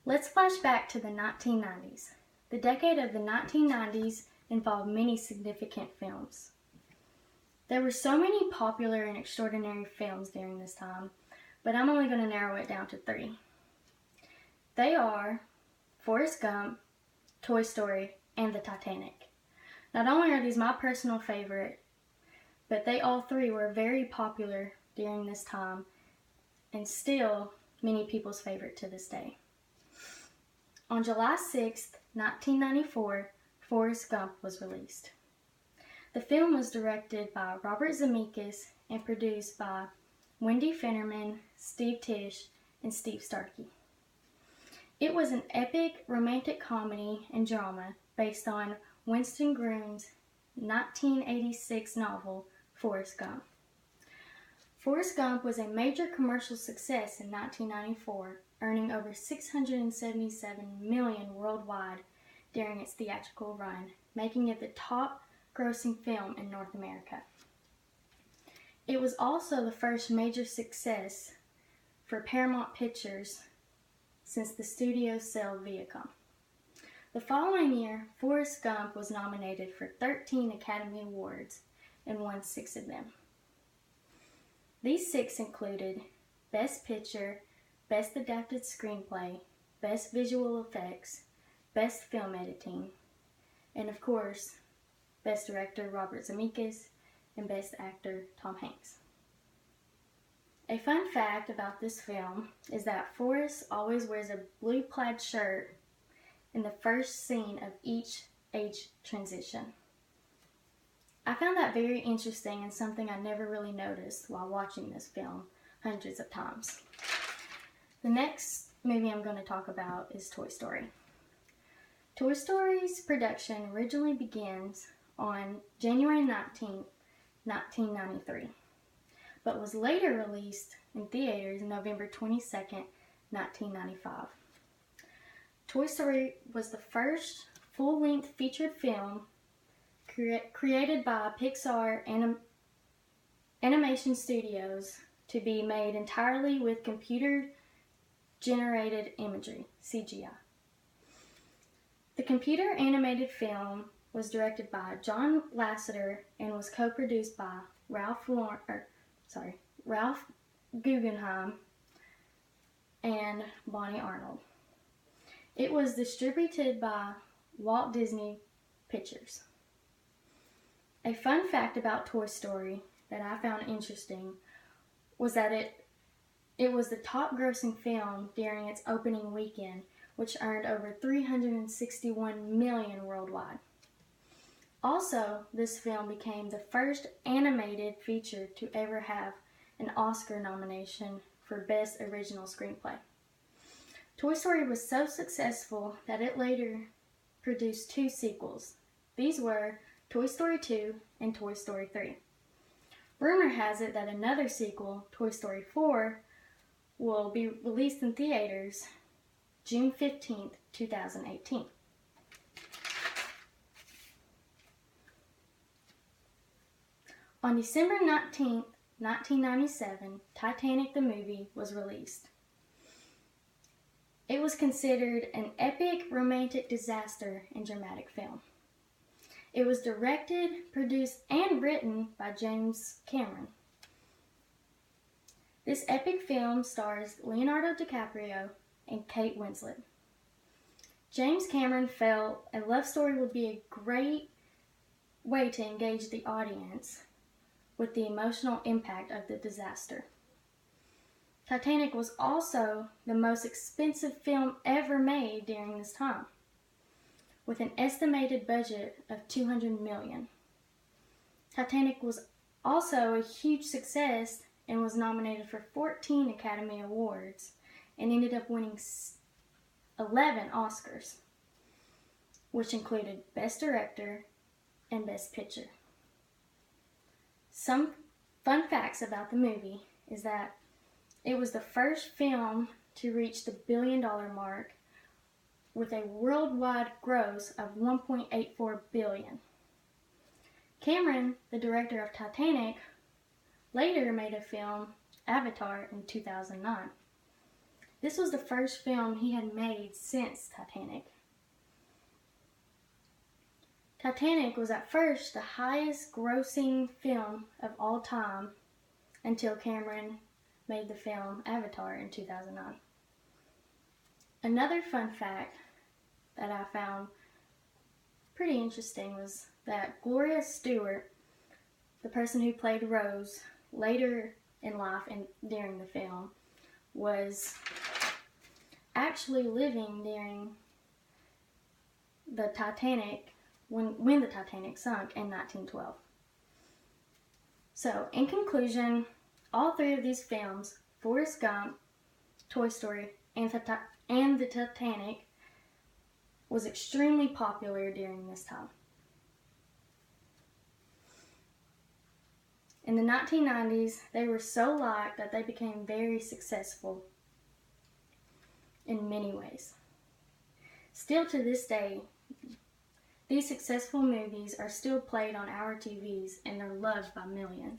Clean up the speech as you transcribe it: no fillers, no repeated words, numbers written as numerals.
Let's flash back to the 1990s. The decade of the 1990s involved many significant films. There were so many popular and extraordinary films during this time, but I'm only going to narrow it down to 3. They are Forrest Gump, Toy Story, and the Titanic. Not only are these my personal favorite, but they all 3 were very popular during this time and still many people's favorite to this day. On July 6, 1994, Forrest Gump was released. The film was directed by Robert Zemeckis and produced by Wendy Finnerman, Steve Tisch, and Steve Starkey. It was an epic romantic comedy and drama based on Winston Groom's 1986 novel, Forrest Gump. Forrest Gump was a major commercial success in 1994, earning over $677 million worldwide during its theatrical run, making it the top-grossing film in North America. It was also the first major success for Paramount Pictures since the studio sale Viacom. The following year, Forrest Gump was nominated for 13 Academy Awards and won 6 of them. These 6 included Best Picture, Best Adapted Screenplay, Best Visual Effects, Best Film Editing, and of course, Best Director Robert Zemeckis and Best Actor Tom Hanks. A fun fact about this film is that Forrest always wears a blue plaid shirt in the first scene of each age transition. I found that very interesting and something I never really noticed while watching this film hundreds of times. The next movie I'm going to talk about is Toy Story. Toy Story's production originally begins on January 19, 1993, but was later released in theaters November 22, 1995. Toy Story was the first full-length featured film created by Pixar Animation Studios to be made entirely with computer-generated imagery, CGI. The computer-animated film was directed by John Lasseter and was co-produced by Ralph Guggenheim and Bonnie Arnold. It was distributed by Walt Disney Pictures. A fun fact about Toy Story that I found interesting was that it was the top-grossing film during its opening weekend, which earned over $361 million worldwide. Also, this film became the first animated feature to ever have an Oscar nomination for Best Original Screenplay. Toy Story was so successful that it later produced 2 sequels. These were Toy Story 2 and Toy Story 3. Rumor has it that another sequel, Toy Story 4, will be released in theaters June 15, 2018. On December 19, 1997, Titanic the movie was released. It was considered an epic romantic disaster and dramatic film. It was directed, produced, and written by James Cameron. This epic film stars Leonardo DiCaprio and Kate Winslet. James Cameron felt a love story would be a great way to engage the audience with the emotional impact of the disaster. Titanic was also the most expensive film ever made during this time, with an estimated budget of $200 million. Titanic was also a huge success and was nominated for 14 Academy Awards and ended up winning 11 Oscars, which included Best Director and Best Picture. Some fun facts about the movie is that it was the first film to reach the $1 billion mark with a worldwide gross of $1.84 billion. Cameron, the director of Titanic, later made a film, Avatar, in 2009. This was the first film he had made since Titanic. Titanic was at first the highest grossing film of all time until Cameron made the film Avatar in 2009. Another fun fact that I found pretty interesting was that Gloria Stewart, the person who played Rose later in life and during the film, was actually living during the Titanic, when the Titanic sunk in 1912. So, in conclusion, all three of these films, Forrest Gump, Toy Story, and the Titanic, was extremely popular during this time. In the 1990s, they were so liked that they became very successful in many ways. Still to this day, these successful movies are still played on our TVs and they're loved by millions.